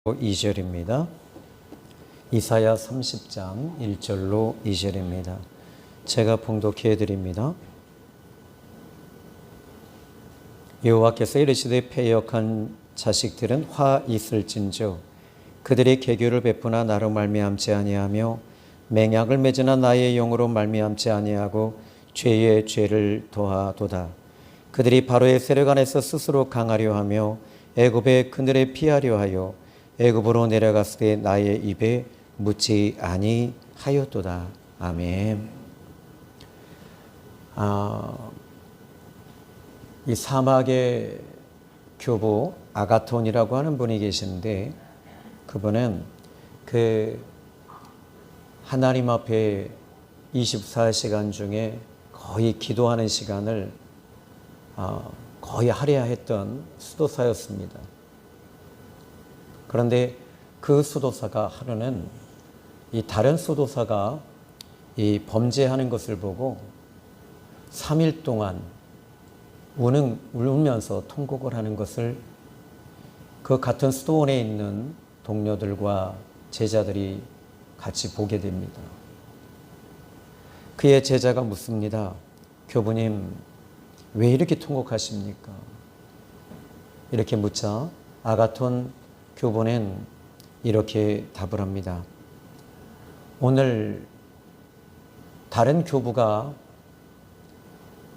2절입니다. 이사야 30장 1절로 2절입니다. 제가 봉독해 드립니다. 여호와께서 이르시되 패역한 자식들은 화 있을진저 그들이 계교를 베푸나 나로 말미암지 아니하며 맹약을 맺으나 나의 영으로 말미암지 아니하고 죄의 죄를 더하도다. 그들이 바로의 세력 안에서 스스로 강하려 하며 애굽의 그늘에 피하려 하여 애굽으로 내려갔을 때 나의 입에 묻지 아니하였도다. 아멘. 이 사막의 교부 아가톤이라고 하는 분이 계시는데 그분은 하나님 앞에 24시간 중에 거의 기도하는 시간을 거의 할애했던 수도사였습니다. 그런데 그 수도사가 하루는 이 다른 수도사가 이 범죄하는 것을 보고 3일 동안 울면서 통곡을 하는 것을 그 같은 수도원에 있는 동료들과 제자들이 같이 보게 됩니다. 그의 제자가 묻습니다. 교부님, 왜 이렇게 통곡하십니까? 이렇게 묻자 아가톤 교부는 이렇게 답을 합니다. 오늘 다른 교부가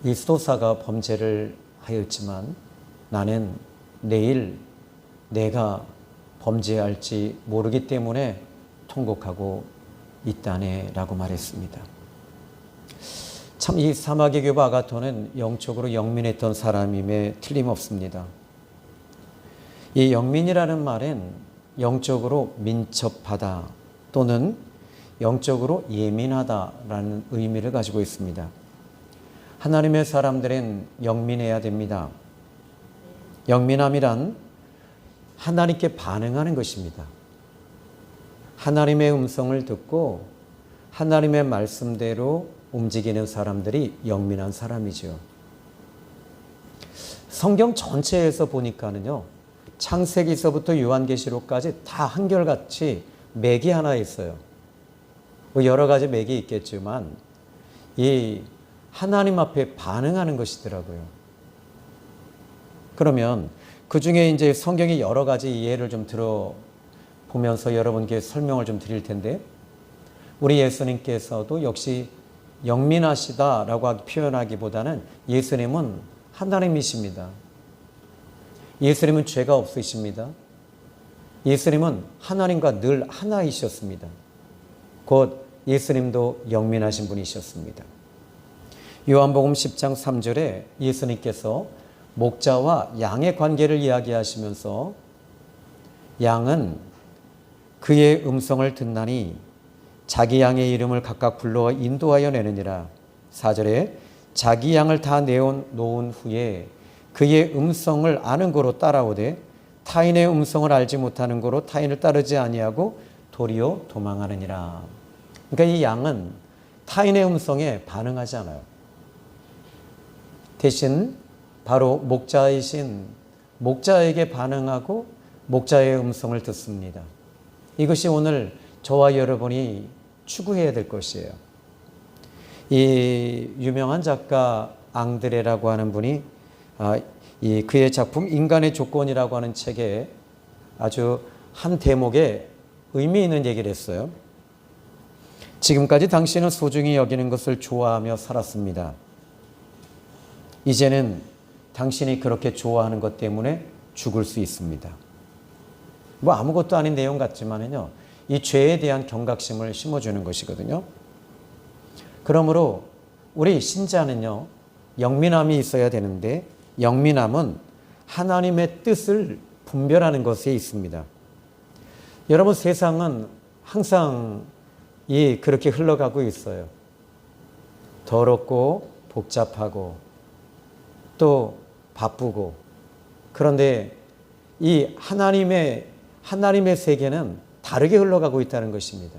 이 수도사가 범죄를 하였지만 나는 내일 내가 범죄할지 모르기 때문에 통곡하고 있다네 라고 말했습니다. 참 이 사막의 교부 아가톤은 영적으로 영민했던 사람임에 틀림없습니다. 이 영민이라는 말은 영적으로 민첩하다 또는 영적으로 예민하다라는 의미를 가지고 있습니다. 하나님의 사람들은 영민해야 됩니다. 영민함이란 하나님께 반응하는 것입니다. 하나님의 음성을 듣고 하나님의 말씀대로 움직이는 사람들이 영민한 사람이죠. 성경 전체에서 보니까는요. 창세기서부터 요한계시록까지 다 한결같이 맥이 하나 있어요. 여러 가지 맥이 있겠지만 이 하나님 앞에 반응하는 것이더라고요. 그러면 그 중에 이제 성경이 여러 가지 예를 좀 들어보면서 여러분께 설명을 좀 드릴 텐데 우리 예수님께서도 역시 영민하시다라고 표현하기보다는 예수님은 하나님이십니다. 예수님은 죄가 없으십니다. 예수님은 하나님과 늘 하나이셨습니다. 곧 예수님도 영민하신 분이셨습니다. 요한복음 10장 3절에 예수님께서 목자와 양의 관계를 이야기하시면서 양은 그의 음성을 듣나니 자기 양의 이름을 각각 불러 인도하여 내느니라. 4절에 자기 양을 다 놓은 후에 그의 음성을 아는 고로 따라오되 타인의 음성을 알지 못하는 고로 타인을 따르지 아니하고 도리어 도망하느니라. 그러니까 이 양은 타인의 음성에 반응하지 않아요. 대신 바로 목자이신 목자에게 반응하고 목자의 음성을 듣습니다. 이것이 오늘 저와 여러분이 추구해야 될 것이에요. 이 유명한 작가 앙드레라고 하는 분이 그의 작품 인간의 조건이라고 하는 책에 아주 한 대목에 의미 있는 얘기를 했어요. 지금까지 당신은 소중히 여기는 것을 좋아하며 살았습니다. 이제는 당신이 그렇게 좋아하는 것 때문에 죽을 수 있습니다. 뭐 아무것도 아닌 내용 같지만은요, 이 죄에 대한 경각심을 심어주는 것이거든요. 그러므로 우리 신자는요, 영민함이 있어야 되는데 영민함은 하나님의 뜻을 분별하는 것에 있습니다. 여러분, 세상은 항상 그렇게 흘러가고 있어요. 더럽고 복잡하고 또 바쁘고. 그런데 이 하나님의 세계는 다르게 흘러가고 있다는 것입니다.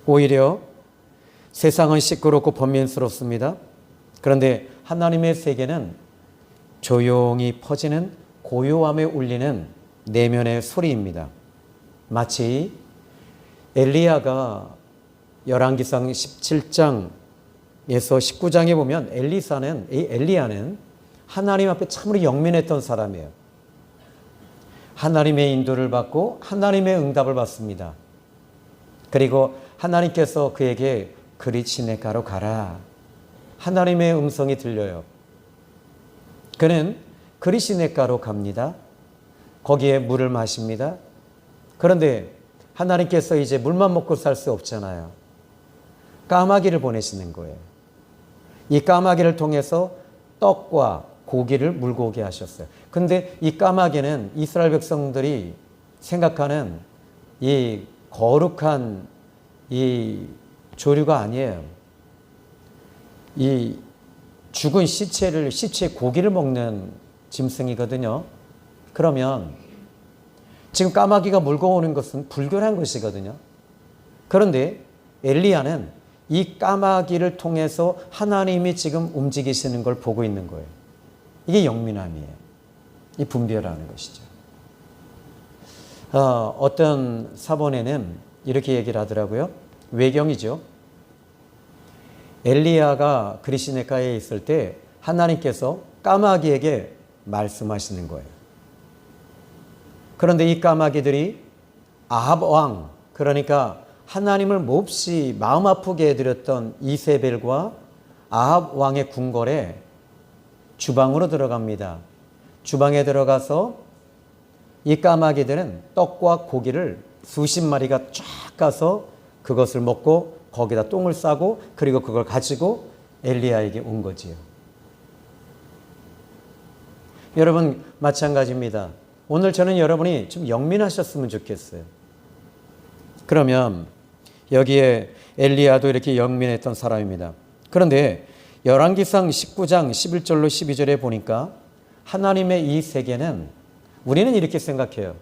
오히려 세상은 시끄럽고 번민스럽습니다. 그런데 하나님의 세계는 조용히 퍼지는 고요함에 울리는 내면의 소리입니다. 마치 엘리야가 열왕기상 17장에서 19장에 보면 엘리야는 하나님 앞에 참으로 영민했던 사람이에요. 하나님의 인도를 받고 하나님의 응답을 받습니다. 그리고 하나님께서 그에게 그리 시내가로 가라. 하나님의 음성이 들려요. 그는 그리 시내가로 갑니다. 거기에 물을 마십니다. 그런데 하나님께서 이제 물만 먹고 살 수 없잖아요. 까마귀를 보내시는 거예요. 이 까마귀를 통해서 떡과 고기를 물고 오게 하셨어요. 근데 이 까마귀는 이스라엘 백성들이 생각하는 이 거룩한 이 조류가 아니에요. 이 죽은 시체의 고기를 먹는 짐승이거든요. 그러면 지금 까마귀가 물고 오는 것은 불결한 것이거든요. 그런데 엘리야는 이 까마귀를 통해서 하나님이 지금 움직이시는 걸 보고 있는 거예요. 이게 영민함이에요. 이 분별하는 것이죠. 어떤 사본에는 이렇게 얘기를 하더라고요. 외경이죠. 엘리야가 그리시네가에 있을 때 하나님께서 까마귀에게 말씀하시는 거예요. 그런데 이 까마귀들이 아합 왕, 그러니까 하나님을 몹시 마음 아프게 해드렸던 이세벨과 아합 왕의 궁궐에 주방으로 들어갑니다. 주방에 들어가서 이 까마귀들은 떡과 고기를 수십 마리가 쫙 가서 그것을 먹고 거기다 똥을 싸고 그리고 그걸 가지고 엘리야에게 온 거지요. 여러분 마찬가지입니다. 오늘 저는 여러분이 좀 영민하셨으면 좋겠어요. 그러면 여기에 엘리야도 이렇게 영민했던 사람입니다. 그런데 열왕기상 19장 11절로 12절에 보니까 하나님의 이 세계는 우리는 이렇게 생각해요.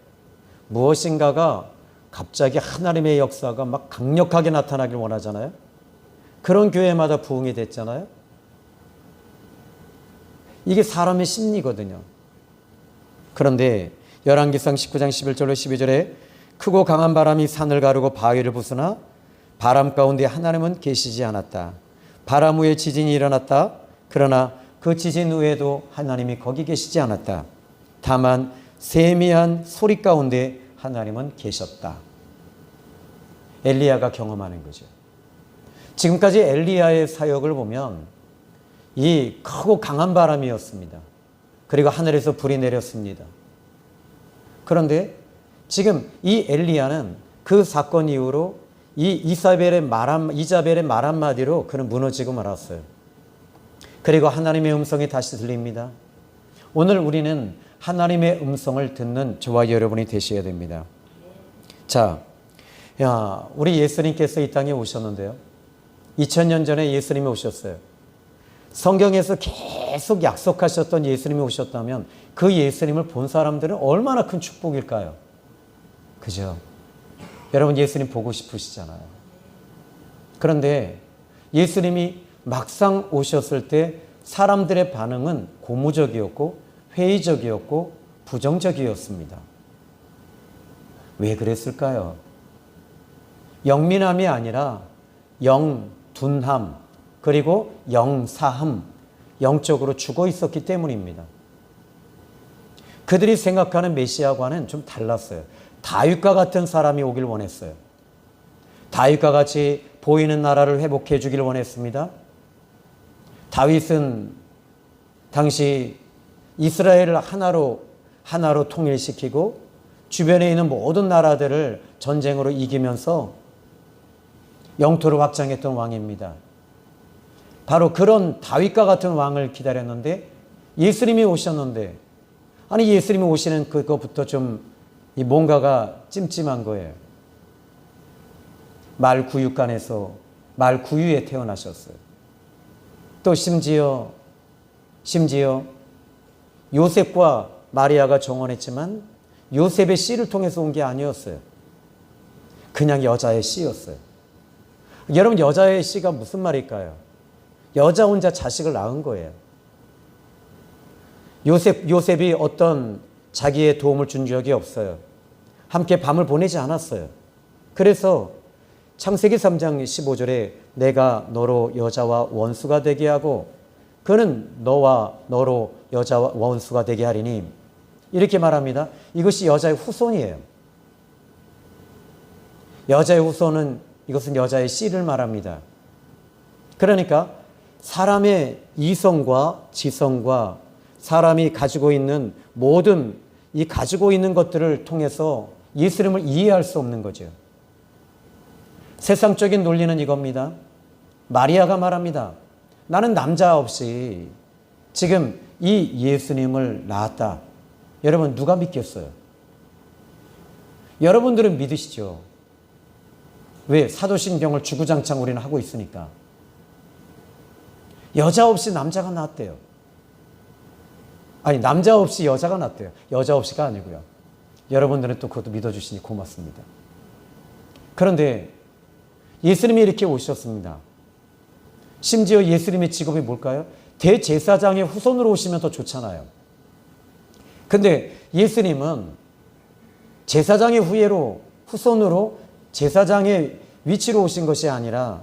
무엇인가가 갑자기 하나님의 역사가 막 강력하게 나타나길 원하잖아요. 그런 교회마다 부흥이 됐잖아요. 이게 사람의 심리거든요. 그런데 열왕기상 19장 11절로 12절에 크고 강한 바람이 산을 가르고 바위를 부수나 바람 가운데 하나님은 계시지 않았다. 바람 후에 지진이 일어났다. 그러나 그 지진 후에도 하나님이 거기 계시지 않았다. 다만 세미한 소리 가운데 하나님은 계셨다. 엘리야가 경험하는 거죠. 지금까지 엘리야의 사역을 보면 이 크고 강한 바람이었습니다. 그리고 하늘에서 불이 내렸습니다. 그런데 지금 이 엘리야는 그 사건 이후로 이 이자벨의 말 한마디로 그는 무너지고 말았어요. 그리고 하나님의 음성이 다시 들립니다. 오늘 우리는 하나님의 음성을 듣는 저와 여러분이 되셔야 됩니다. 자, 우리 예수님께서 이 땅에 오셨는데요. 2000년 전에 예수님이 오셨어요. 성경에서 계속 약속하셨던 예수님이 오셨다면 그 예수님을 본 사람들은 얼마나 큰 축복일까요? 그죠? 여러분 예수님 보고 싶으시잖아요. 그런데 예수님이 막상 오셨을 때 사람들의 반응은 고무적이었고 회의적이었고 부정적이었습니다. 왜 그랬을까요? 영민함이 아니라 영둔함 그리고 영사함, 영적으로 죽어 있었기 때문입니다. 그들이 생각하는 메시아와는 좀 달랐어요. 다윗과 같은 사람이 오길 원했어요. 다윗과 같이 보이는 나라를 회복해 주길 원했습니다. 다윗은 당시 이스라엘을 하나로 통일시키고 주변에 있는 모든 나라들을 전쟁으로 이기면서 영토를 확장했던 왕입니다. 바로 그런 다윗과 같은 왕을 기다렸는데 예수님이 오셨는데 아니 예수님이 오시는 그것부터 좀 뭔가가 찜찜한 거예요. 말구육간에서 말구유에 태어나셨어요. 또 심지어 요셉과 마리아가 정혼했지만 요셉의 씨를 통해서 온 게 아니었어요. 그냥 여자의 씨였어요. 여러분 여자의 씨가 무슨 말일까요? 여자 혼자 자식을 낳은 거예요. 요셉이 어떤 자기의 도움을 준 적이 없어요. 함께 밤을 보내지 않았어요. 그래서 창세기 3장 15절에 내가 너로 여자와 원수가 되게 하고 그는 너와 너로 여자와 원수가 되게 하리니 이렇게 말합니다. 이것이 여자의 후손이에요. 여자의 후손은 이것은 여자의 씨를 말합니다. 그러니까 사람의 이성과 지성과 사람이 가지고 있는 모든 이 가지고 있는 것들을 통해서 예수님을 이해할 수 없는 거죠. 세상적인 논리는 이겁니다. 마리아가 말합니다. 나는 남자 없이 지금 이 예수님을 낳았다. 여러분 누가 믿겠어요? 여러분들은 믿으시죠? 왜? 사도신경을 주구장창 우리는 하고 있으니까. 여자 없이 남자가 낳았대요. 아니 남자 없이 여자가 낳았대요. 여자 없이가 아니고요. 여러분들은 또 그것도 믿어주시니 고맙습니다. 그런데 예수님이 이렇게 오셨습니다. 심지어 예수님의 직업이 뭘까요? 대제사장의 후손으로 오시면 더 좋잖아요. 근데 예수님은 제사장의 후손으로 제사장의 위치로 오신 것이 아니라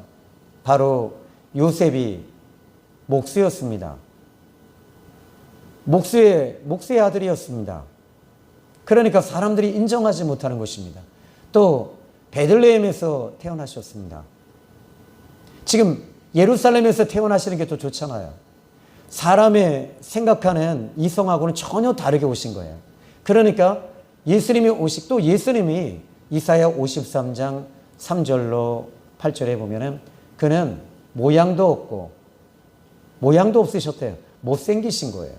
바로 요셉이 목수였습니다. 목수의 아들이었습니다. 그러니까 사람들이 인정하지 못하는 것입니다. 또 베들레헴에서 태어나셨습니다. 지금 예루살렘에서 태어나시는 게 더 좋잖아요. 사람의 생각하는 이성하고는 전혀 다르게 오신 거예요. 그러니까 예수님이 또 예수님이 이사야 53장 3절로 8절에 보면은 그는 모양도 없으셨대요. 못생기신 거예요.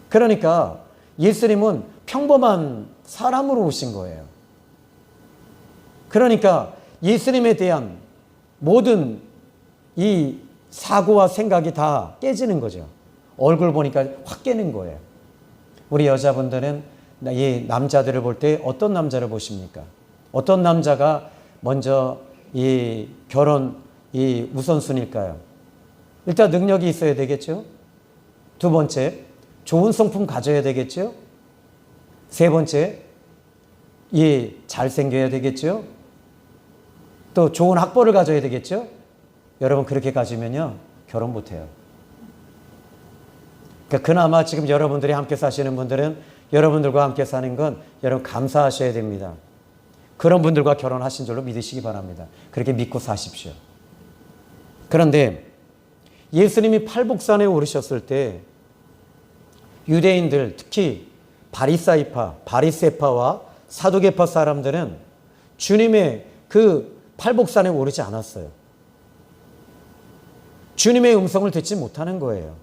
그러니까 예수님은 평범한 사람으로 오신 거예요. 그러니까 예수님에 대한 모든 이 사고와 생각이 다 깨지는 거죠. 얼굴 보니까 확 깨는 거예요. 우리 여자분들은 이 남자들을 볼 때 어떤 남자를 보십니까? 어떤 남자가 먼저 이 결혼 이 우선순위일까요? 일단 능력이 있어야 되겠죠. 두 번째, 좋은 성품 가져야 되겠죠. 세 번째, 잘생겨야 되겠죠. 또 좋은 학벌을 가져야 되겠죠. 여러분 그렇게 가지면요 결혼 못해요. 그러니까 그나마 지금 여러분들이 함께 사시는 분들은 여러분들과 함께 사는 건 여러분 감사하셔야 됩니다. 그런 분들과 결혼하신 줄로 믿으시기 바랍니다. 그렇게 믿고 사십시오. 그런데 예수님이 팔복산에 오르셨을 때 유대인들 특히 바리새파와 사두개파 사람들은 주님의 그 팔복산에 오르지 않았어요. 주님의 음성을 듣지 못하는 거예요.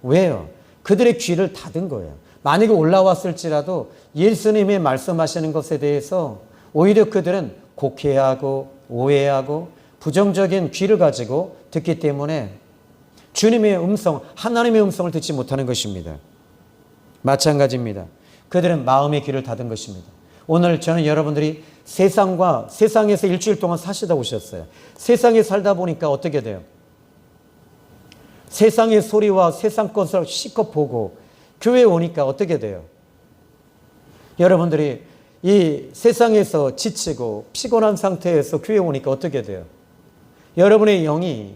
왜요? 그들의 귀를 닫은 거예요. 만약에 올라왔을지라도 예수님이 말씀하시는 것에 대해서 오히려 그들은 곡해하고 오해하고 부정적인 귀를 가지고 듣기 때문에 주님의 음성, 하나님의 음성을 듣지 못하는 것입니다. 마찬가지입니다. 그들은 마음의 귀를 닫은 것입니다. 오늘 저는 여러분들이 세상에서 일주일 동안 사시다 오셨어요. 세상에 살다 보니까 어떻게 돼요? 세상의 소리와 세상 것을 실컷 보고 교회에 오니까 어떻게 돼요? 여러분들이 이 세상에서 지치고 피곤한 상태에서 교회에 오니까 어떻게 돼요? 여러분의 영이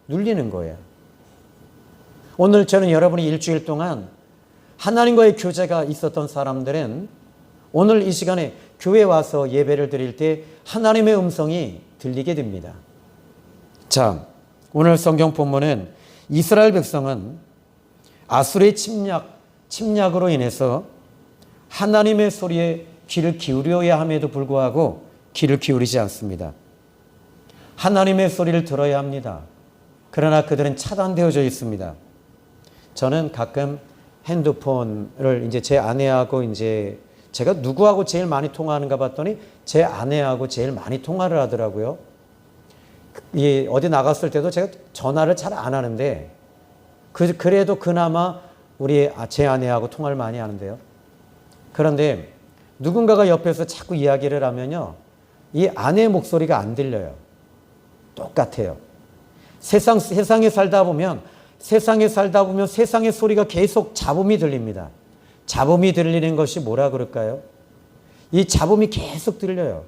눌리는 거예요. 오늘 저는 여러분이 일주일 동안 하나님과의 교제가 있었던 사람들은 오늘 이 시간에 교회에 와서 예배를 드릴 때 하나님의 음성이 들리게 됩니다. 자, 오늘 성경 본문은 이스라엘 백성은 아수르의 침략으로 인해서 하나님의 소리에 귀를 기울여야 함에도 불구하고 귀를 기울이지 않습니다. 하나님의 소리를 들어야 합니다. 그러나 그들은 차단되어져 있습니다. 저는 가끔 핸드폰을 이제 제 아내하고 이제 제가 누구하고 제일 많이 통화하는가 봤더니 제 아내하고 제일 많이 통화를 하더라고요. 어디 나갔을 때도 제가 전화를 잘 안 하는데 그래도 그나마 제 아내하고 통화를 많이 하는데요. 그런데 누군가가 옆에서 자꾸 이야기를 하면요, 이 아내의 목소리가 안 들려요. 똑같아요. 세상에 살다 보면 세상의 소리가 계속 잡음이 들립니다. 잡음이 들리는 것이 뭐라 그럴까요? 이 잡음이 계속 들려요.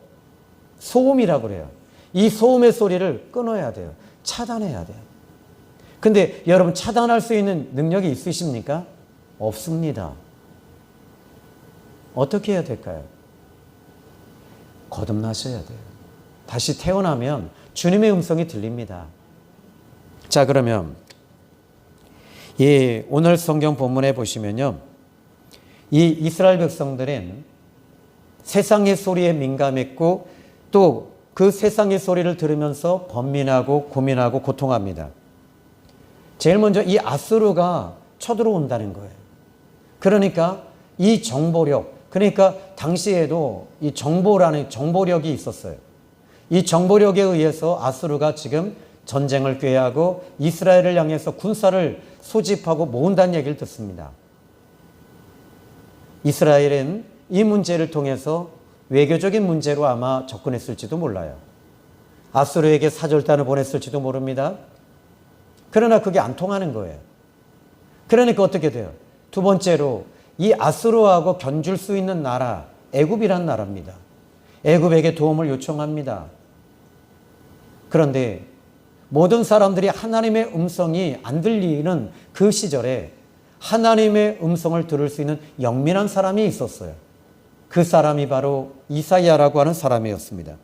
소음이라고 그래요. 이 소음의 소리를 끊어야 돼요. 차단해야 돼요. 근데 여러분 차단할 수 있는 능력이 있으십니까? 없습니다. 어떻게 해야 될까요? 거듭나셔야 돼요. 다시 태어나면 주님의 음성이 들립니다. 자, 그러면 오늘 성경 본문에 보시면요. 이 이스라엘 백성들은 세상의 소리에 민감했고 또 그 세상의 소리를 들으면서 번민하고 고민하고 고통합니다. 제일 먼저 이 아수르가 쳐들어온다는 거예요. 그러니까 이 정보력, 그러니까 당시에도 이 정보력이 있었어요. 이 정보력에 의해서 아수르가 지금 전쟁을 꾀하고 이스라엘을 향해서 군사를 소집하고 모은다는 얘기를 듣습니다. 이스라엘은 이 문제를 통해서 외교적인 문제로 아마 접근했을지도 몰라요. 아수르에게 사절단을 보냈을지도 모릅니다. 그러나 그게 안 통하는 거예요. 그러니까 어떻게 돼요? 두 번째로 이 아수르하고 견줄 수 있는 나라, 애굽이란 나라입니다. 애굽에게 도움을 요청합니다. 그런데 모든 사람들이 하나님의 음성이 안 들리는 그 시절에 하나님의 음성을 들을 수 있는 영민한 사람이 있었어요. 그 사람이 바로 이사야라고 하는 사람이었습니다.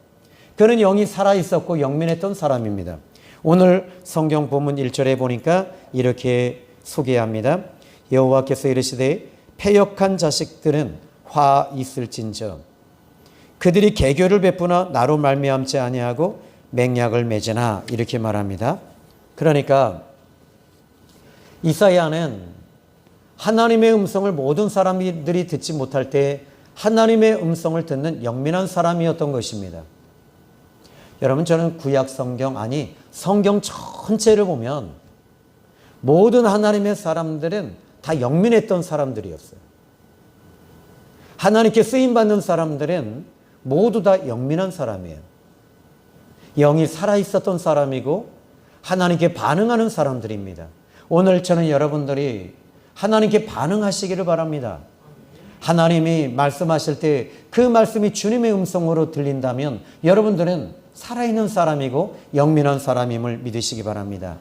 그는 영이 살아있었고 영민했던 사람입니다. 오늘 성경 본문 1절에 보니까 이렇게 소개합니다. 여호와께서 이르시되 패역한 자식들은 화 있을진저 그들이 개교를 베푸나 나로 말미암지 아니하고 맹약을 맺으나 이렇게 말합니다. 그러니까 이사야는 하나님의 음성을 모든 사람들이 듣지 못할 때 하나님의 음성을 듣는 영민한 사람이었던 것입니다. 여러분 저는 구약 성경 성경 전체를 보면 모든 하나님의 사람들은 다 영민했던 사람들이었어요. 하나님께 쓰임받는 사람들은 모두 다 영민한 사람이에요. 영이 살아있었던 사람이고 하나님께 반응하는 사람들입니다. 오늘 저는 여러분들이 하나님께 반응하시기를 바랍니다. 하나님이 말씀하실 때 그 말씀이 주님의 음성으로 들린다면 여러분들은 살아있는 사람이고 영민한 사람임을 믿으시기 바랍니다.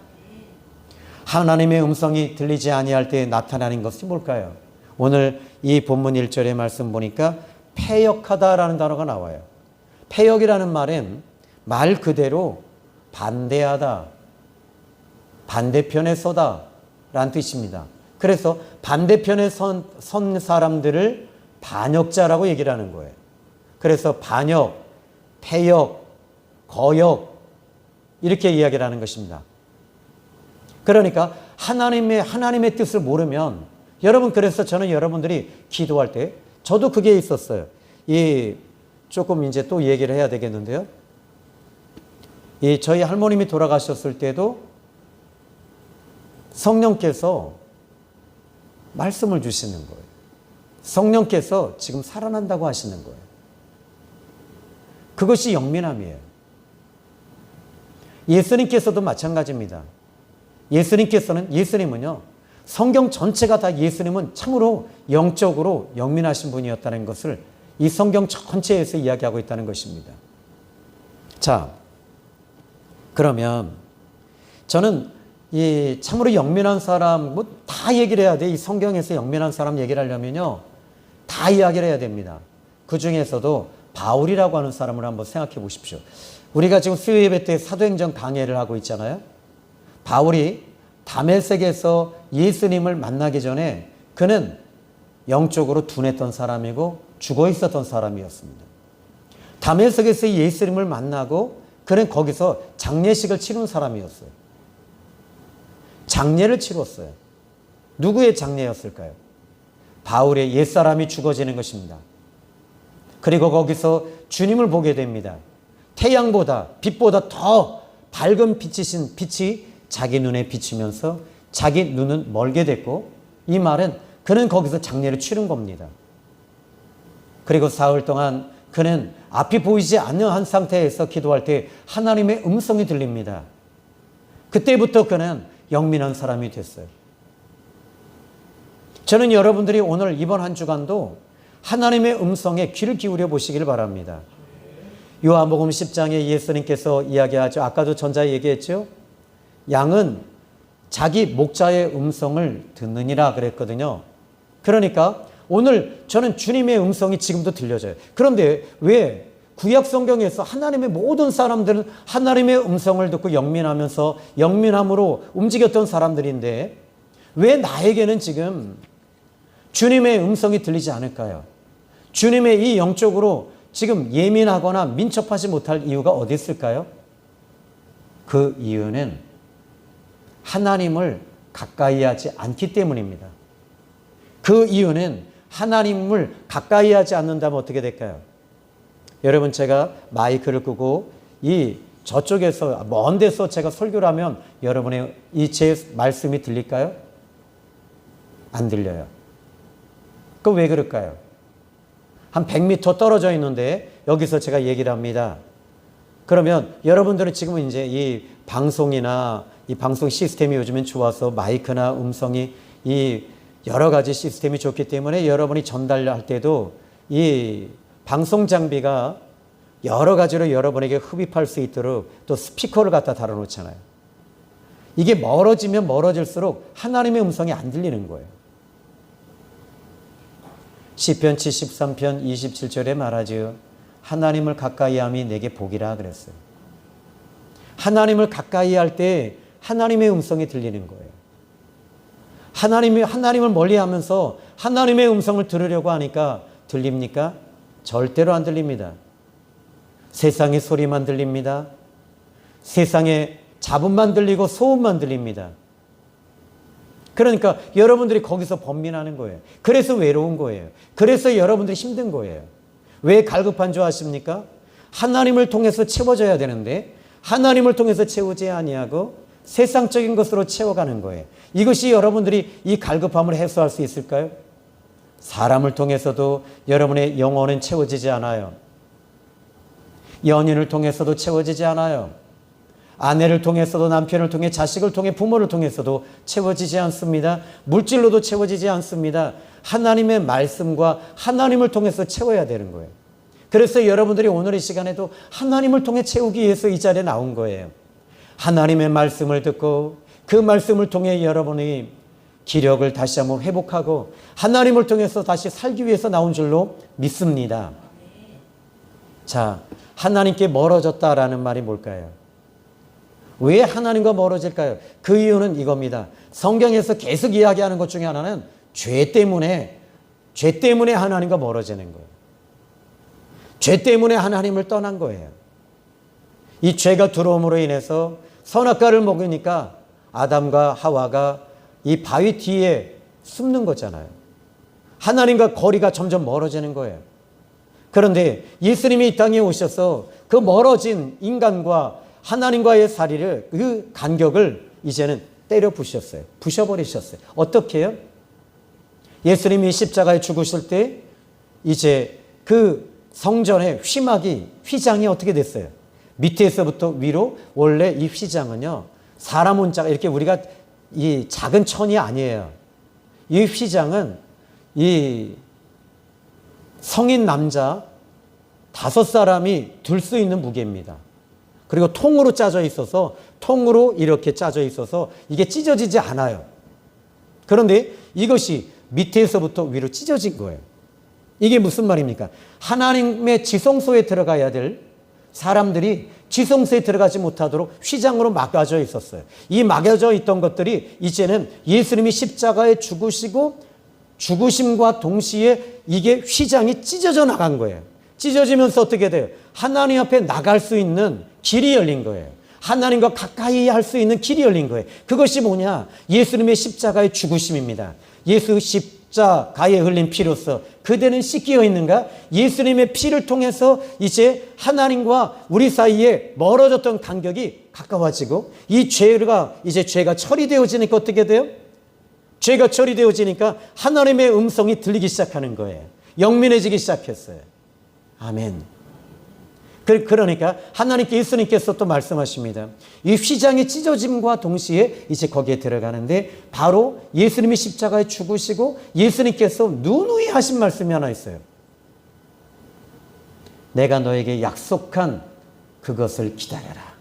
하나님의 음성이 들리지 아니할 때 나타나는 것이 뭘까요? 오늘 이 본문 1절의 말씀 보니까 패역하다라는 단어가 나와요. 패역이라는 말은 말 그대로 반대하다, 반대편에 서다 라는 뜻입니다. 그래서 반대편에 선 사람들을 반역자라고 얘기를 하는 거예요. 그래서 반역, 패역, 거역 이렇게 이야기를 하는 것입니다. 그러니까 하나님의 뜻을 모르면 여러분 그래서 저는 여러분들이 기도할 때 저도 그게 있었어요. 조금 이제 또 얘기를 해야 되겠는데요. 저희 할머님이 돌아가셨을 때도 성령께서 말씀을 주시는 거예요. 성령께서 지금 살아난다고 하시는 거예요. 그것이 영민함이에요. 예수님께서도 마찬가지입니다. 예수님은요, 성경 전체가 다 예수님은 참으로 영적으로 영민하신 분이었다는 것을 이 성경 전체에서 이야기하고 있다는 것입니다. 자, 그러면 저는 참으로 영민한 사람, 다 얘기를 해야 돼. 이 성경에서 영민한 사람 얘기를 하려면요, 다 이야기를 해야 됩니다. 그 중에서도 바울이라고 하는 사람을 한번 생각해 보십시오. 우리가 지금 수요 예배 때 사도행전 강해를 하고 있잖아요. 바울이 다메섹에서 예수님을 만나기 전에 그는 영적으로 둔했던 사람이고 죽어 있었던 사람이었습니다. 다메섹에서 예수님을 만나고 그는 거기서 장례식을 치른 사람이었어요. 장례를 치렀어요. 누구의 장례였을까요? 바울의 옛사람이 죽어지는 것입니다. 그리고 거기서 주님을 보게 됩니다. 태양보다 빛보다 더 밝은 빛이신 빛이 자기 눈에 비치면서 자기 눈은 멀게 됐고, 이 말은 그는 거기서 장례를 치른 겁니다. 그리고 사흘 동안 그는 앞이 보이지 않는 한 상태에서 기도할 때 하나님의 음성이 들립니다. 그때부터 그는 영민한 사람이 됐어요. 저는 여러분들이 오늘 이번 한 주간도 하나님의 음성에 귀를 기울여 보시길 바랍니다. 요한복음 10장에 예수님께서 이야기하죠. 아까도 전자에 얘기했죠. 양은 자기 목자의 음성을 듣느니라 그랬거든요. 그러니까 오늘 저는 주님의 음성이 지금도 들려져요. 그런데 왜 구약 성경에서 하나님의 모든 사람들은 하나님의 음성을 듣고 영민하면서 영민함으로 움직였던 사람들인데 왜 나에게는 지금 주님의 음성이 들리지 않을까요? 주님의 이 영적으로 지금 예민하거나 민첩하지 못할 이유가 어디 있을까요? 그 이유는 하나님을 가까이 하지 않기 때문입니다. 그 이유는 하나님을 가까이 하지 않는다면 어떻게 될까요? 여러분, 제가 마이크를 끄고 저쪽에서 먼 데서 제가 설교를 하면 여러분의 이 제 말씀이 들릴까요? 안 들려요. 그 왜 그럴까요? 한 100m 떨어져 있는데 여기서 제가 얘기를 합니다. 그러면 여러분들은 지금은 이제 이 방송이나 이 방송 시스템이 요즘엔 좋아서 마이크나 음성이 이 여러 가지 시스템이 좋기 때문에 여러분이 전달할 때도 이 방송 장비가 여러 가지로 여러분에게 흡입할 수 있도록 또 스피커를 갖다 달아놓잖아요. 이게 멀어지면 멀어질수록 하나님의 음성이 안 들리는 거예요. 시편 73편 27절에 말하지요. 하나님을 가까이 함이 내게 복이라 그랬어요. 하나님을 가까이 할 때 하나님의 음성이 들리는 거예요. 하나님을 멀리 하면서 하나님의 음성을 들으려고 하니까 들립니까? 절대로 안 들립니다. 세상의 소리만 들립니다. 세상의 잡음만 들리고 소음만 들립니다. 그러니까 여러분들이 거기서 번민하는 거예요. 그래서 외로운 거예요. 그래서 여러분들이 힘든 거예요. 왜 갈급한 줄 아십니까? 하나님을 통해서 채워져야 되는데 하나님을 통해서 채우지 아니하고 세상적인 것으로 채워가는 거예요. 이것이 여러분들이 이 갈급함을 해소할 수 있을까요? 사람을 통해서도 여러분의 영혼은 채워지지 않아요. 연인을 통해서도 채워지지 않아요. 아내를 통해서도 남편을 통해 자식을 통해 부모를 통해서도 채워지지 않습니다. 물질로도 채워지지 않습니다. 하나님의 말씀과 하나님을 통해서 채워야 되는 거예요. 그래서 여러분들이 오늘 이 시간에도 하나님을 통해 채우기 위해서 이 자리에 나온 거예요. 하나님의 말씀을 듣고 그 말씀을 통해 여러분이 기력을 다시 한번 회복하고 하나님을 통해서 다시 살기 위해서 나온 줄로 믿습니다. 자, 하나님께 멀어졌다라는 말이 뭘까요? 왜 하나님과 멀어질까요? 그 이유는 이겁니다. 성경에서 계속 이야기하는 것 중에 하나는 죄 때문에 하나님과 멀어지는 거예요. 죄 때문에 하나님을 떠난 거예요. 이 죄가 들어옴으로 인해서 선악과를 먹으니까 아담과 하와가 이 바위 뒤에 숨는 거잖아요. 하나님과 거리가 점점 멀어지는 거예요. 그런데 예수님이 이 땅에 오셔서 그 멀어진 인간과 하나님과의 사이를 그 간격을 이제는 때려 부셨어요. 부셔버리셨어요. 어떻게 해요? 예수님이 십자가에 죽으실 때 이제 그 성전의 휘장이 어떻게 됐어요? 밑에서부터 위로. 원래 이 휘장은요, 사람 혼자가 이렇게 우리가 이 작은 천이 아니에요. 이 휘장은 이 성인 남자 5사람이 들 수 있는 무게입니다. 그리고 통으로 짜져 있어서 통으로 이렇게 짜져 있어서 이게 찢어지지 않아요. 그런데 이것이 밑에서부터 위로 찢어진 거예요. 이게 무슨 말입니까? 하나님의 지성소에 들어가야 될 사람들이 지성소에 들어가지 못하도록 휘장으로 막아져 있었어요. 이 막아져 있던 것들이 이제는 예수님이 십자가에 죽으시고 죽으심과 동시에 이게 휘장이 찢어져 나간 거예요. 찢어지면서 어떻게 돼요? 하나님 앞에 나갈 수 있는 길이 열린 거예요. 하나님과 가까이 할 수 있는 길이 열린 거예요. 그것이 뭐냐? 예수님의 십자가의 죽으심입니다. 예수 십자가에 흘린 피로서 그대는 씻겨 있는가? 예수님의 피를 통해서 이제 하나님과 우리 사이에 멀어졌던 간격이 가까워지고 이 죄가 이제 죄가 처리되어지니까 어떻게 돼요? 죄가 처리되어지니까 하나님의 음성이 들리기 시작하는 거예요. 영민해지기 시작했어요. 아멘. 그러니까 하나님께 예수님께서 또 말씀하십니다. 이 휘장이 찢어짐과 동시에 이제 거기에 들어가는데 바로 예수님이 십자가에 죽으시고 예수님께서 누누이 하신 말씀이 하나 있어요. 내가 너에게 약속한 그것을 기다려라.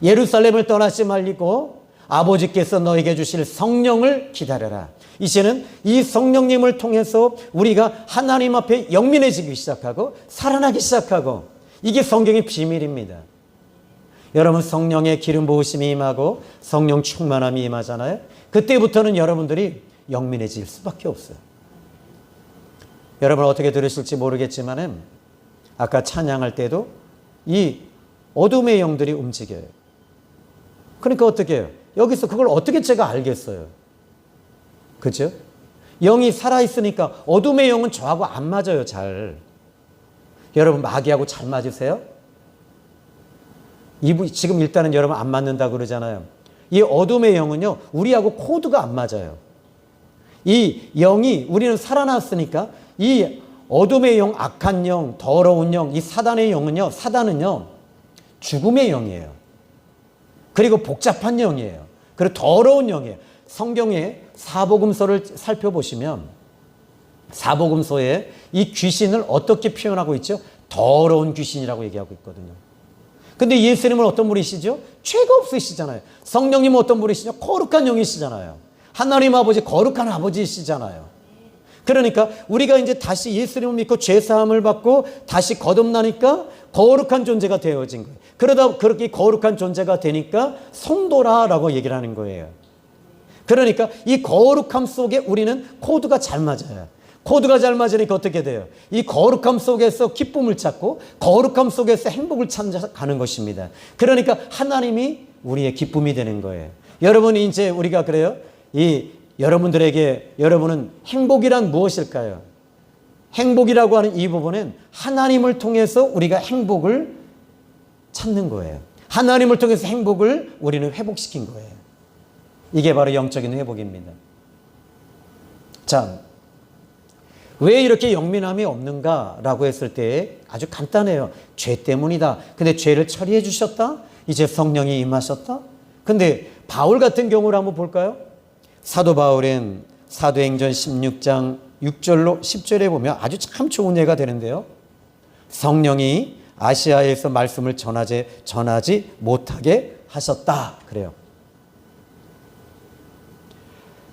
예루살렘을 떠나지 말고 아버지께서 너에게 주실 성령을 기다려라. 이제는 이 성령님을 통해서 우리가 하나님 앞에 영민해지기 시작하고 살아나기 시작하고, 이게 성경의 비밀입니다. 여러분, 성령의 기름 부으심이 임하고 성령 충만함이 임하잖아요. 그때부터는 여러분들이 영민해질 수밖에 없어요. 여러분 어떻게 들으실지 모르겠지만 아까 찬양할 때도 이 어둠의 영들이 움직여요. 그러니까 어떻게 해요? 여기서 그걸 어떻게 제가 알겠어요? 그렇죠? 영이 살아있으니까 어둠의 영은 저하고 안 맞아요, 잘. 여러분 마귀하고 잘 맞으세요? 지금 일단은 여러분 안 맞는다 그러잖아요. 이 어둠의 영은요, 우리하고 코드가 안 맞아요. 이 영이, 우리는 살아났으니까 이 어둠의 영, 악한 영, 더러운 영, 이 사단의 영은요, 사단은요 죽음의 영이에요. 그리고 복잡한 영이에요. 그리고 더러운 영이에요. 성경의 사복음서를 살펴보시면 사복음서에 이 귀신을 어떻게 표현하고 있죠? 더러운 귀신이라고 얘기하고 있거든요. 근데 예수님은 어떤 분이시죠? 죄가 없으시잖아요. 성령님은 어떤 분이시죠? 거룩한 영이시잖아요. 하나님 아버지, 거룩한 아버지시잖아요. 그러니까 우리가 이제 다시 예수님을 믿고 죄사함을 받고 다시 거듭나니까 거룩한 존재가 되어진 거예요. 그러다 그렇게 거룩한 존재가 되니까 성도라라고 얘기를 하는 거예요. 그러니까 이 거룩함 속에 우리는 코드가 잘 맞아요. 코드가 잘 맞으니까 어떻게 돼요? 이 거룩함 속에서 기쁨을 찾고 거룩함 속에서 행복을 찾아가는 것입니다. 그러니까 하나님이 우리의 기쁨이 되는 거예요. 여러분이 이제 우리가 그래요. 여러분들에게 여러분은 행복이란 무엇일까요? 행복이라고 하는 이 부분은 하나님을 통해서 우리가 행복을 찾는 거예요. 하나님을 통해서 행복을 우리는 회복시킨 거예요. 이게 바로 영적인 회복입니다. 자, 왜 이렇게 영민함이 없는가라고 했을 때 아주 간단해요. 죄 때문이다. 근데 죄를 처리해 주셨다. 이제 성령이 임하셨다. 근데 바울 같은 경우를 한번 볼까요? 사도 바울은 사도행전 16장 6절로 10절에 보면 아주 참 좋은 예가 되는데요. 성령이 아시아에서 말씀을 전하지 못하게 하셨다. 그래요.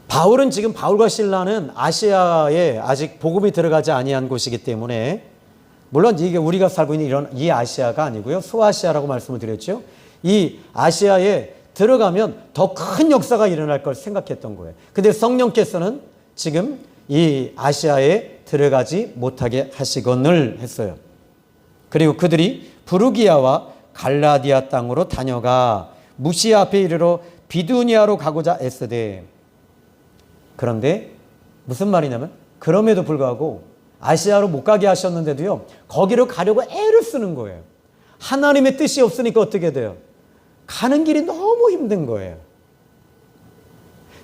바울은 지금 바울과 실라는 아시아에 아직 복음이 들어가지 아니한 곳이기 때문에, 물론 이게 우리가 살고 있는 이런 이 아시아가 아니고요, 소아시아라고 말씀을 드렸죠. 이 아시아에 들어가면 더 큰 역사가 일어날 걸 생각했던 거예요. 근데 성령께서는 지금 이 아시아에 들어가지 못하게 하시거늘 했어요. 그리고 그들이 부르기아와 갈라디아 땅으로 다녀가 무시아 앞에 이르러 비두니아로 가고자 애쓰되. 그런데 무슨 말이냐면, 그럼에도 불구하고 아시아로 못 가게 하셨는데도요, 거기로 가려고 애를 쓰는 거예요. 하나님의 뜻이 없으니까 어떻게 돼요? 가는 길이 너무 힘든 거예요.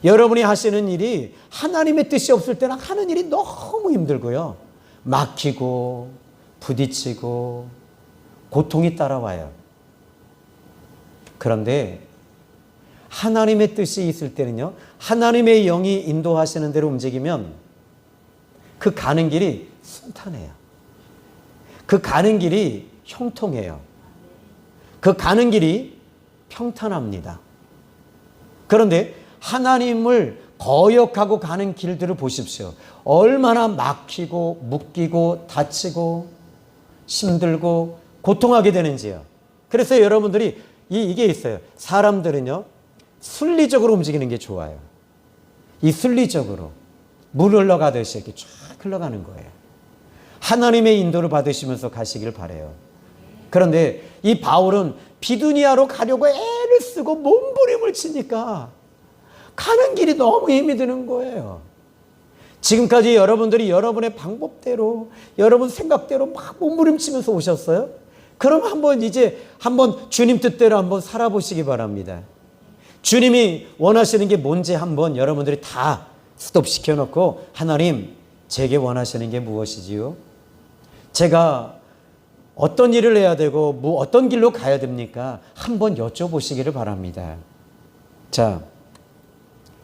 여러분이 하시는 일이 하나님의 뜻이 없을 때는 하는 일이 너무 힘들고요, 막히고 부딪히고 고통이 따라와요. 그런데 하나님의 뜻이 있을 때는요, 하나님의 영이 인도하시는 대로 움직이면 그 가는 길이 순탄해요. 그 가는 길이 형통해요. 그 가는 길이 평탄합니다. 그런데 하나님을 거역하고 가는 길들을 보십시오. 얼마나 막히고 묶이고 다치고 힘들고 고통하게 되는지요. 그래서 여러분들이 이게 있어요. 사람들은요, 순리적으로 움직이는 게 좋아요. 이 순리적으로 물 흘러가듯이 이렇게 쫙 흘러가는 거예요. 하나님의 인도를 받으시면서 가시길 바라요. 그런데 이 바울은 비두니아로 가려고 애를 쓰고 몸부림을 치니까 가는 길이 너무 힘이 드는 거예요. 지금까지 여러분들이 여러분의 방법대로, 여러분 생각대로 막 몸부림치면서 오셨어요? 그럼 한번 주님 뜻대로 한번 살아보시기 바랍니다. 주님이 원하시는 게 뭔지 한번 여러분들이 다 스톱시켜 놓고, 하나님, 제게 원하시는 게 무엇이지요? 제가 어떤 일을 해야 되고 어떤 길로 가야 됩니까? 한번 여쭤보시기를 바랍니다. 자,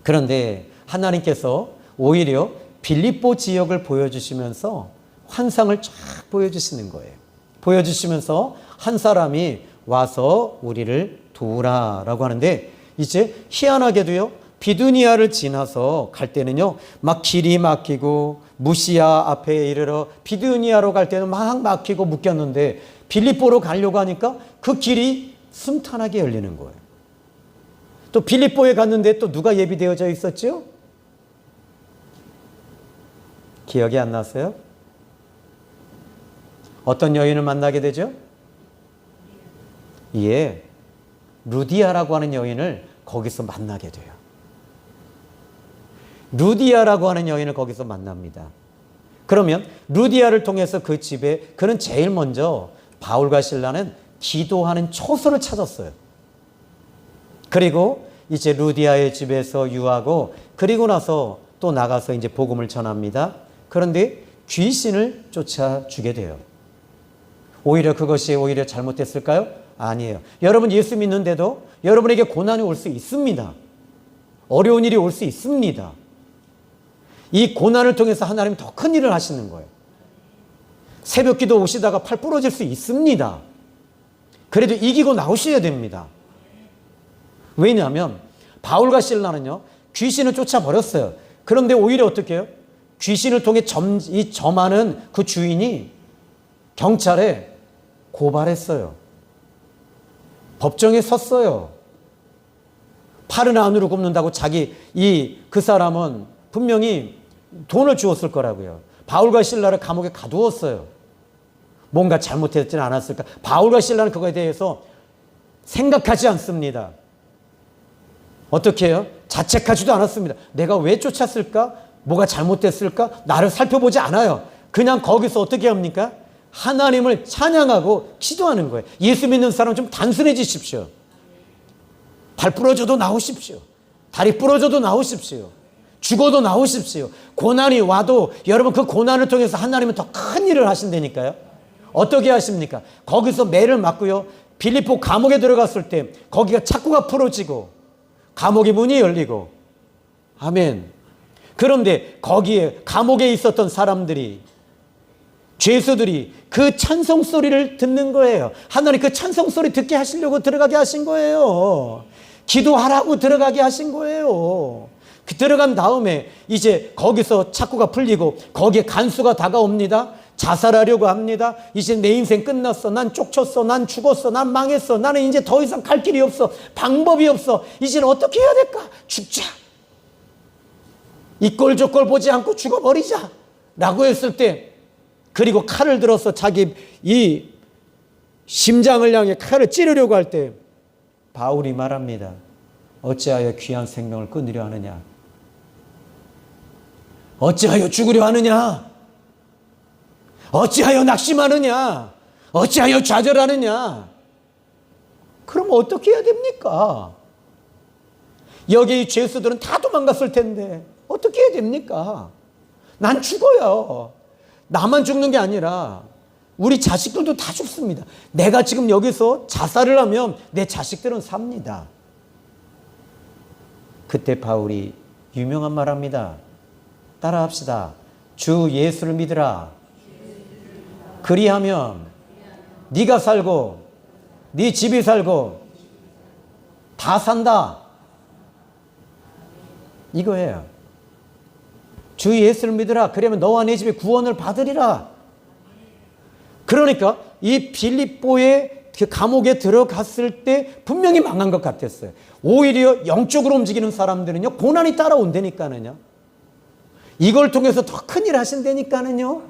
그런데 하나님께서 오히려 빌립보 지역을 보여주시면서 환상을 쫙 보여주시는 거예요. 보여주시면서 한 사람이 와서 우리를 도우라라고 하는데, 이제 희한하게도요, 비두니아를 지나서 갈 때는요, 막 길이 막히고 무시아 앞에 이르러 비두니아로 갈 때는 막 막히고 묶였는데, 빌립보로 가려고 하니까 그 길이 순탄하게 열리는 거예요. 또 빌립보에 갔는데 또 누가 예비되어져 있었죠? 기억이 안 나세요? 어떤 여인을 만나게 되죠? 예, 루디아라고 하는 여인을 거기서 만나게 돼요. 루디아라고 하는 여인을 거기서 만납니다. 그러면 루디아를 통해서 그 집에, 그는 제일 먼저 바울과 실라는 기도하는 처소를 찾았어요. 그리고 이제 루디아의 집에서 유하고, 그리고 나서 또 나가서 이제 복음을 전합니다. 그런데 귀신을 쫓아주게 돼요. 오히려 그것이 오히려 잘못됐을까요? 아니에요. 여러분 예수 믿는데도 여러분에게 고난이 올 수 있습니다. 어려운 일이 올 수 있습니다. 이 고난을 통해서 하나님 더 큰 일을 하시는 거예요. 새벽 기도 오시다가 팔 부러질 수 있습니다. 그래도 이기고 나오셔야 됩니다. 왜냐하면 바울과 실라는요, 귀신을 쫓아버렸어요. 그런데 오히려 어떻게 해요? 귀신을 통해 점하는 그 주인이 경찰에 고발했어요. 법정에 섰어요. 팔은 안으로 굽는다고 그 사람은 분명히 돈을 주었을 거라고요. 바울과 실라를 감옥에 가두었어요. 뭔가 잘못했지는 않았을까? 바울과 실라는 그거에 대해서 생각하지 않습니다. 어떻게 해요? 자책하지도 않았습니다. 내가 왜 쫓았을까? 뭐가 잘못됐을까? 나를 살펴보지 않아요. 그냥 거기서 어떻게 합니까? 하나님을 찬양하고 기도하는 거예요. 예수 믿는 사람 좀 단순해지십시오. 발 부러져도 나오십시오. 다리 부러져도 나오십시오. 죽어도 나오십시오. 고난이 와도 여러분 그 고난을 통해서 하나님은 더 큰 일을 하신다니까요. 어떻게 하십니까? 거기서 매를 맞고요, 빌립보 감옥에 들어갔을 때 거기가 창고가 풀어지고 감옥의 문이 열리고, 아멘. 그런데 거기에 감옥에 있었던 사람들이, 죄수들이 그 찬송 소리를 듣는 거예요. 하나님 그 찬송 소리 듣게 하시려고 들어가게 하신 거예요. 기도하라고 들어가게 하신 거예요. 들어간 다음에 이제 거기서 창고가 풀리고 거기에 간수가 다가옵니다. 자살하려고 합니다. 이제 내 인생 끝났어. 난 쫓겼어. 난 죽었어. 난 망했어. 나는 이제 더 이상 갈 길이 없어. 방법이 없어. 이제는 어떻게 해야 될까? 죽자. 이 꼴 저 꼴 보지 않고 죽어버리자 라고 했을 때, 그리고 칼을 들어서 자기 이 심장을 향해 칼을 찌르려고 할 때 바울이 말합니다. 어찌하여 귀한 생명을 끊으려 하느냐? 어찌하여 죽으려 하느냐? 어찌하여 낙심하느냐? 어찌하여 좌절하느냐? 그럼 어떻게 해야 됩니까? 여기 이 죄수들은 다 도망갔을 텐데 어떻게 해야 됩니까? 난 죽어요. 나만 죽는 게 아니라 우리 자식들도 다 죽습니다. 내가 지금 여기서 자살을 하면 내 자식들은 삽니다. 그때 바울이 유명한 말 합니다. 따라합시다. 주 예수를 믿으라. 그리하면 네가 살고 네 집이 살고 다 산다. 이거예요. 주 예수를 믿으라. 그러면 너와 내 집이 구원을 받으리라. 그러니까 이 빌립보의 그 감옥에 들어갔을 때 분명히 망한 것 같았어요. 오히려 영적으로 움직이는 사람들은요, 고난이 따라온다니까는요. 이걸 통해서 더 큰 일 하신다니까는요.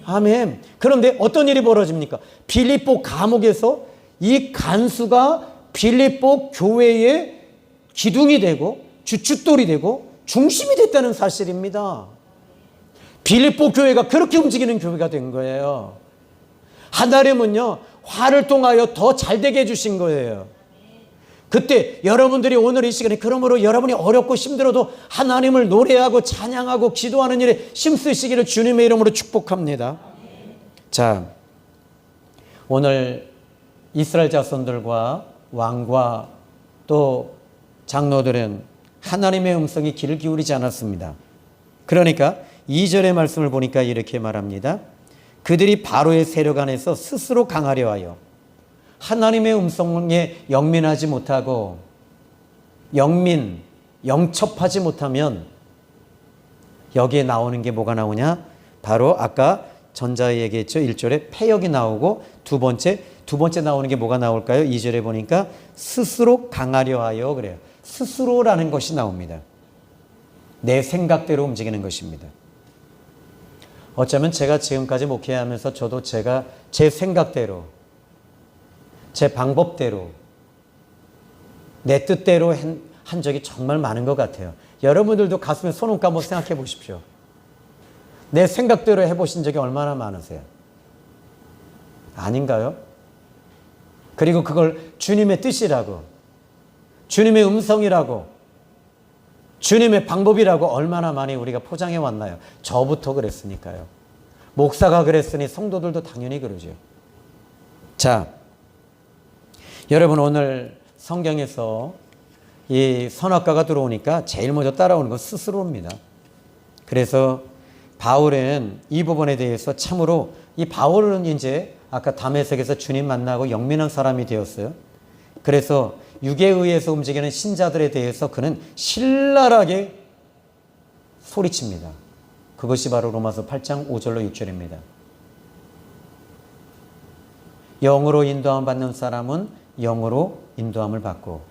아멘. 그런데 어떤 일이 벌어집니까? 빌립보 감옥에서 이 간수가 빌립보 교회의 기둥이 되고 주춧돌이 되고 중심이 됐다는 사실입니다. 빌립보 교회가 그렇게 움직이는 교회가 된 거예요. 하나님은요, 화를 통하여 더 잘되게 해주신 거예요. 그때 여러분들이 오늘 이 시간에, 그러므로 여러분이 어렵고 힘들어도 하나님을 노래하고 찬양하고 기도하는 일에 힘쓰시기를 주님의 이름으로 축복합니다. 자, 오늘 이스라엘 자손들과 왕과 또 장로들은 하나님의 음성에 귀를 기울이지 않았습니다. 그러니까 2절의 말씀을 보니까 이렇게 말합니다. 그들이 바로의 세력 안에서 스스로 강하려 하여 하나님의 음성에 영민하지 못하고 영첩하지 못하면 여기에 나오는 게 뭐가 나오냐? 바로 아까 전자에 얘기했죠. 1절에 패역이 나오고 두 번째 나오는 게 뭐가 나올까요? 2절에 보니까 스스로 강하려 하여 그래요. 스스로라는 것이 나옵니다. 내 생각대로 움직이는 것입니다. 어쩌면 제가 지금까지 목회하면서 저도 제가 제 생각대로, 제 방법대로, 내 뜻대로 한 적이 정말 많은 것 같아요. 여러분들도 가슴에 손 얹고 한번 생각해 보십시오. 내 생각대로 해보신 적이 얼마나 많으세요? 아닌가요? 그리고 그걸 주님의 뜻이라고, 주님의 음성이라고, 주님의 방법이라고 얼마나 많이 우리가 포장해 왔나요? 저부터 그랬으니까요. 목사가 그랬으니 성도들도 당연히 그러죠. 자, 여러분 오늘 성경에서 이 선악과가 들어오니까 제일 먼저 따라오는 건 스스로입니다. 그래서 바울은 이 부분에 대해서 참으로 이 바울은 이제 아까 다메섹에서 주님 만나고 영민한 사람이 되었어요. 그래서 육에 의해서 움직이는 신자들에 대해서 그는 신랄하게 소리칩니다. 그것이 바로 로마서 8장 5절로 6절입니다. 영으로 인도함 받는 사람은 영으로 인도함을 받고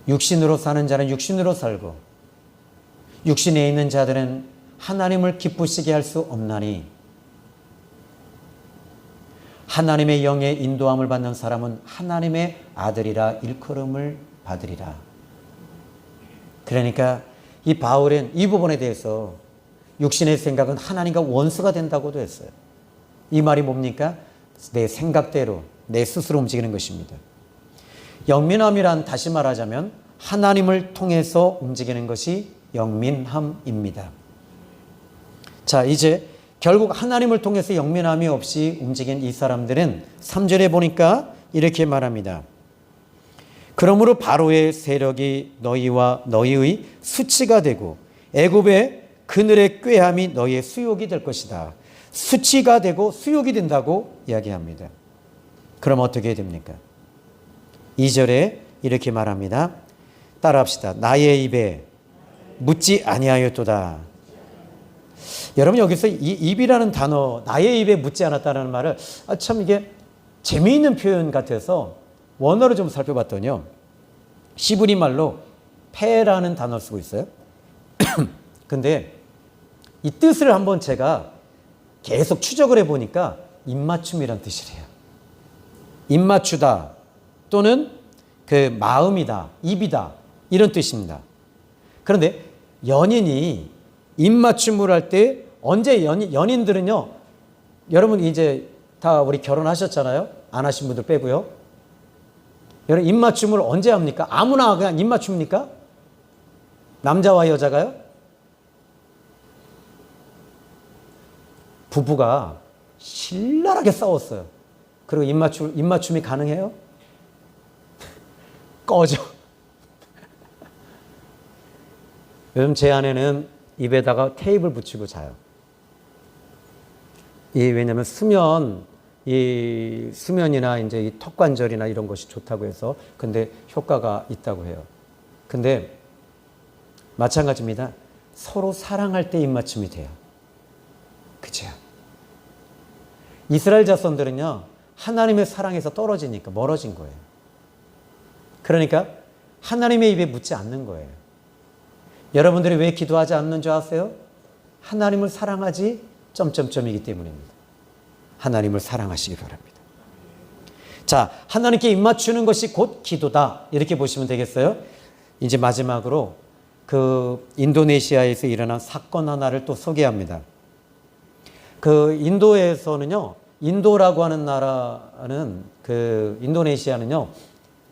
육신으로 사는 자는 육신으로 살고 육신에 있는 자들은 하나님을 기쁘시게 할 수 없나니 하나님의 영의 인도함을 받는 사람은 하나님의 아들이라 일컬음을 받으리라. 그러니까 이 바울은 이 부분에 대해서 육신의 생각은 하나님과 원수가 된다고도 했어요. 이 말이 뭡니까? 내 생각대로 내 스스로 움직이는 것입니다. 영민함이란 다시 말하자면 하나님을 통해서 움직이는 것이 영민함입니다. 자, 이제 결국 하나님을 통해서 영민함이 없이 움직인 이 사람들은 3절에 보니까 이렇게 말합니다. 그러므로 바로의 세력이 너희와 너희의 수치가 되고 애굽의 그늘의 꾀함이 너희의 수욕이 될 것이다. 수치가 되고 수욕이 된다고 이야기합니다. 그럼 어떻게 됩니까? 2절에 이렇게 말합니다. 따라합시다. 나의 입에 묻지 아니하였도다. 여러분 여기서 이 입이라는 단어, 나의 입에 묻지 않았다는 말을 참 이게 재미있는 표현 같아서 원어를 좀 살펴봤더니요. 시브리 말로 패라는 단어를 쓰고 있어요. 근데 이 뜻을 한번 제가 계속 추적을 해보니까 입맞춤이란 뜻이래요. 입맞추다 또는 그 마음이다, 입이다 이런 뜻입니다. 그런데 연인이 입맞춤을 할 때 언제 연인들은요, 여러분 이제 다 우리 결혼하셨잖아요. 안 하신 분들 빼고요. 여러분 입맞춤을 언제 합니까? 아무나 그냥 입맞춥니까? 남자와 여자가요? 부부가 신랄하게 싸웠어요. 그리고 입맞춤이 가능해요? 꺼져. 요즘 제 아내는 입에다가 테이프를 붙이고 자요. 왜냐면 수면이나 이제 이 턱관절이나 이런 것이 좋다고 해서, 근데 효과가 있다고 해요. 근데 마찬가지입니다. 서로 사랑할 때 입맞춤이 돼요. 그죠? 이스라엘 자손들은요, 하나님의 사랑에서 떨어지니까 멀어진 거예요. 그러니까 하나님의 입에 묻지 않는 거예요. 여러분들이 왜 기도하지 않는 줄 아세요? 하나님을 사랑하지 점점점이기 때문입니다. 하나님을 사랑하시기 바랍니다. 자, 하나님께 입맞추는 것이 곧 기도다. 이렇게 보시면 되겠어요. 이제 마지막으로 그 인도네시아에서 일어난 사건 하나를 또 소개합니다. 그 인도에서는요, 인도라고 하는 나라는 그 인도네시아는요,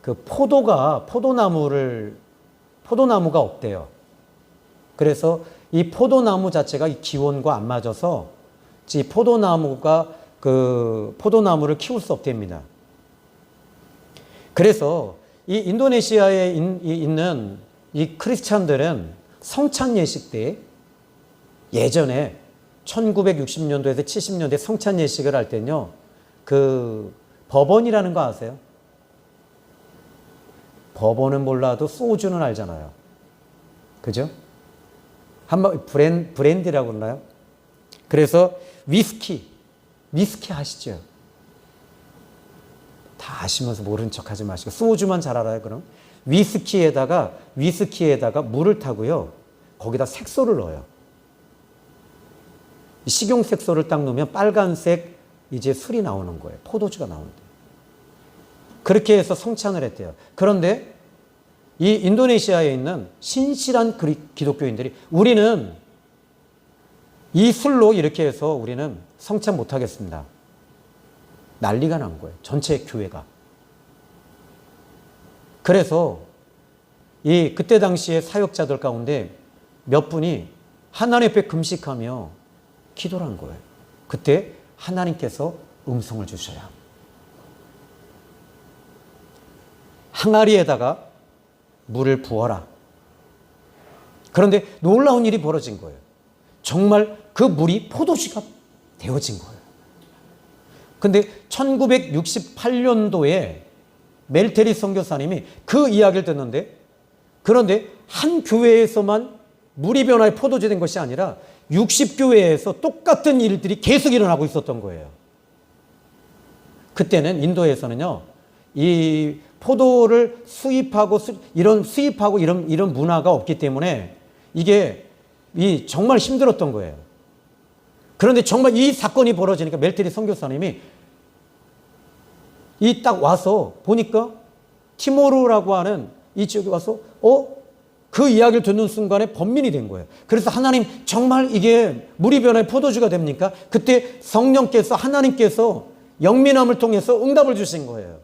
그 포도나무가 없대요. 그래서 이 포도나무 자체가 기온과 안 맞아서 이 포도나무가 그 포도나무를 키울 수 없답니다. 그래서 이 인도네시아에 있는 이 크리스찬들은 성찬 예식 때 예전에 1960년도에서 70년대 성찬 예식을 할 때는요, 그 버번이라는 거 아세요? 버번은 몰라도 소주는 알잖아요. 그죠? 한번 브랜디라고 그러나요? 그래서 위스키 아시죠? 다 아시면서 모른 척 하지 마시고 소주만 잘 알아요. 그럼 위스키에다가 물을 타고요, 거기다 색소를 넣어요. 식용 색소를 딱 넣으면 빨간색 이제 술이 나오는 거예요. 포도주가 나오는데. 그렇게 해서 성찬을 했대요. 그런데 이 인도네시아에 있는 신실한 기독교인들이 우리는 이 술로 이렇게 해서 우리는 성찬 못 하겠습니다. 난리가 난 거예요. 전체 교회가. 그래서 그때 당시에 사역자들 가운데 몇 분이 하나님 앞에 금식하며 기도를 한 거예요. 그때 하나님께서 음성을 주셔요. 항아리에다가 물을 부어라. 그런데 놀라운 일이 벌어진 거예요. 정말 그 물이 포도주가 되어진 거예요. 근데 1968년도에 멜테리 선교사님이 그 이야기를 듣는데, 그런데 한 교회에서만 물이 변화해 포도주 된 것이 아니라 60교회에서 똑같은 일들이 계속 일어나고 있었던 거예요. 그때는 인도에서는요, 이 포도를 수입하고 이런 문화가 없기 때문에 이게 정말 힘들었던 거예요. 그런데 정말 이 사건이 벌어지니까 멜테리 선교사님이 딱 와서 보니까 티모르라고 하는 이쪽에 와서 그 이야기를 듣는 순간에 번민이 된 거예요. 그래서 하나님, 정말 이게 물이 변화해 포도주가 됩니까? 그때 성령께서, 하나님께서 영민함을 통해서 응답을 주신 거예요.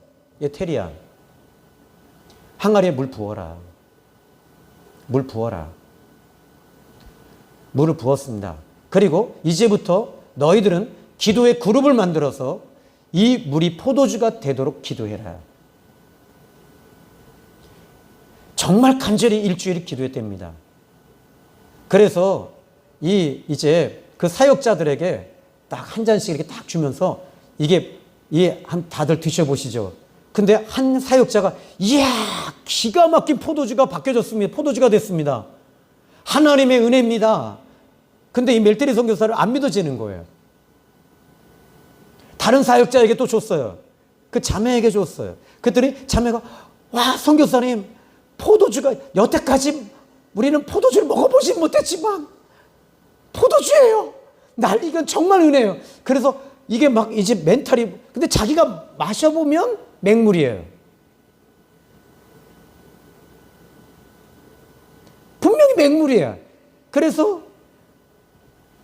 테리야, 항아리에 물 부어라. 물 부어라. 물을 부었습니다. 그리고 이제부터 너희들은 기도의 그룹을 만들어서 이 물이 포도주가 되도록 기도해라. 정말 간절히 일주일 기도했답니다. 그래서 이제 그 사역자들에게 딱 한 잔씩 이렇게 딱 주면서 다들 드셔보시죠. 근데 한 사역자가 이야, 기가 막힌 포도주가 바뀌어졌습니다. 포도주가 됐습니다. 하나님의 은혜입니다. 근데 이 멜테리 선교사를 안 믿어지는 거예요. 다른 사역자에게 또 줬어요. 그 자매에게 줬어요. 그랬더니 자매가, 와, 선교사님, 포도주가, 여태까지 우리는 포도주를 먹어보지 못했지만 포도주예요. 이건 정말 은혜예요. 그래서 이게 막 이제 멘탈이, 근데 자기가 마셔보면 맹물이에요. 분명히 맹물이에요. 그래서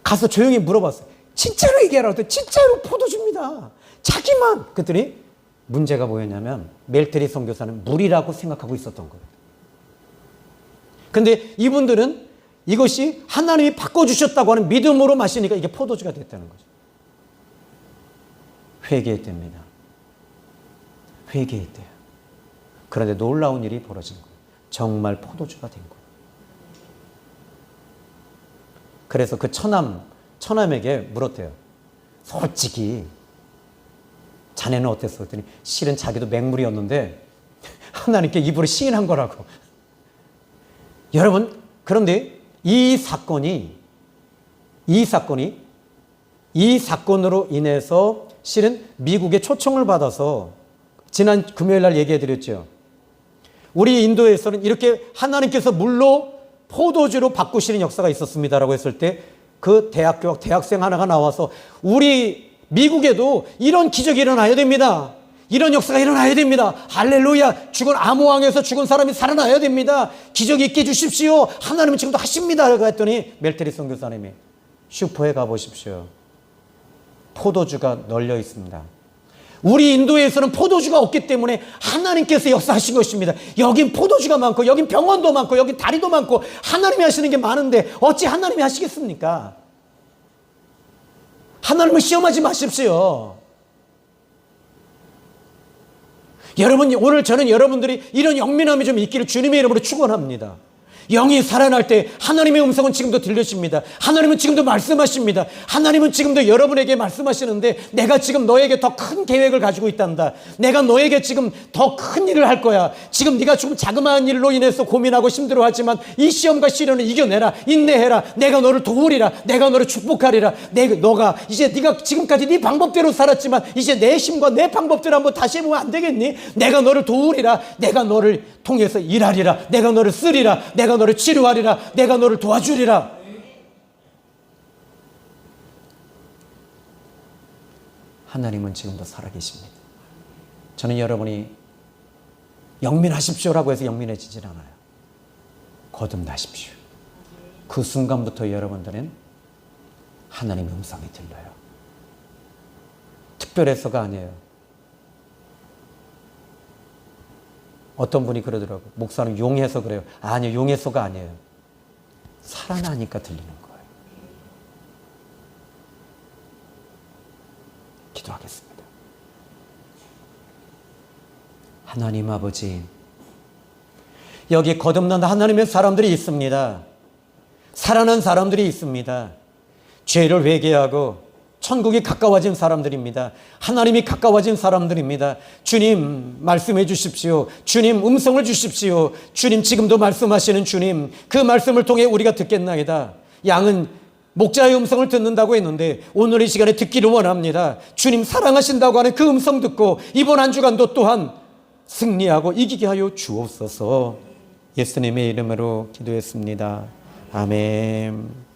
가서 조용히 물어봤어요. 진짜로 얘기하라고 했더니 진짜로 포도주입니다. 자기만. 그랬더니 문제가 뭐였냐면 멜테리 선교사는 물이라고 생각하고 있었던 거예요. 근데 이분들은 이것이 하나님이 바꿔주셨다고 하는 믿음으로 마시니까 이게 포도주가 됐다는 거죠. 회개했답니다. 회개했대요. 그런데 놀라운 일이 벌어진 거예요. 정말 포도주가 된 거예요. 그래서 그 처남에게 물었대요. 솔직히 자네는 어땠어? 그랬더니 실은 자기도 맹물이었는데 하나님께 입으로 시인한 거라고. 여러분, 그런데 이 사건으로 인해서 실은 미국의 초청을 받아서 지난 금요일 날 얘기해 드렸죠. 우리 인도에서는 이렇게 하나님께서 물로 포도주로 바꾸시는 역사가 있었습니다라고 했을 때 그 대학생 하나가 나와서 우리 미국에도 이런 기적이 일어나야 됩니다. 이런 역사가 일어나야 됩니다. 할렐루야. 죽은 암호왕에서 죽은 사람이 살아나야 됩니다. 기적이 있게 해주십시오. 하나님은 지금도 하십니다. 라고 했더니 멜테리 선교사님이 슈퍼에 가보십시오. 포도주가 널려 있습니다. 우리 인도에서는 포도주가 없기 때문에 하나님께서 역사하신 것입니다. 여긴 포도주가 많고 여긴 병원도 많고 여긴 다리도 많고 하나님이 하시는 게 많은데 어찌 하나님이 하시겠습니까? 하나님을 시험하지 마십시오. 여러분, 오늘 저는 여러분들이 이런 영민함이 좀 있기를 주님의 이름으로 축원합니다. 영이 살아날 때 하나님의 음성은 지금도 들려집니다. 하나님은 지금도 말씀하십니다. 하나님은 지금도 여러분에게 말씀하시는데 내가 지금 너에게 더 큰 계획을 가지고 있단다. 내가 너에게 지금 더 큰 일을 할 거야. 지금 네가 좀 자그마한 일로 인해서 고민하고 힘들어하지만 이 시험과 시련을 이겨내라. 인내해라. 내가 너를 도우리라. 내가 너를 축복하리라. 너가 이제 네가 지금까지 네 방법대로 살았지만 이제 내 힘과 내 방법대로 한번 다시 해보면 안 되겠니? 내가 너를 도우리라. 내가 너를 통해서 일하리라. 내가 너를 쓰리라. 내가 너를 치료하리라. 내가 너를 도와주리라. 하나님은 지금도 살아계십니다. 저는 여러분이 영민하십시오라고 해서 영민해지질 않아요. 거듭나십시오. 그 순간부터 여러분들은 하나님의 음성이 들려요. 특별해서가 아니에요. 어떤 분이 그러더라고요. 목사는 용해서 그래요. 아니요, 용해서가 아니에요. 살아나니까 들리는 거예요. 기도하겠습니다. 하나님 아버지, 여기 거듭난 하나님의 사람들이 있습니다. 살아난 사람들이 있습니다. 죄를 회개하고 천국이 가까워진 사람들입니다. 하나님이 가까워진 사람들입니다. 주님 말씀해 주십시오. 주님 음성을 주십시오. 주님 지금도 말씀하시는 주님, 그 말씀을 통해 우리가 듣겠나이다. 양은 목자의 음성을 듣는다고 했는데 오늘 이 시간에 듣기를 원합니다. 주님 사랑하신다고 하는 그 음성 듣고 이번 한 주간도 또한 승리하고 이기게 하여 주옵소서. 예수님의 이름으로 기도했습니다. 아멘.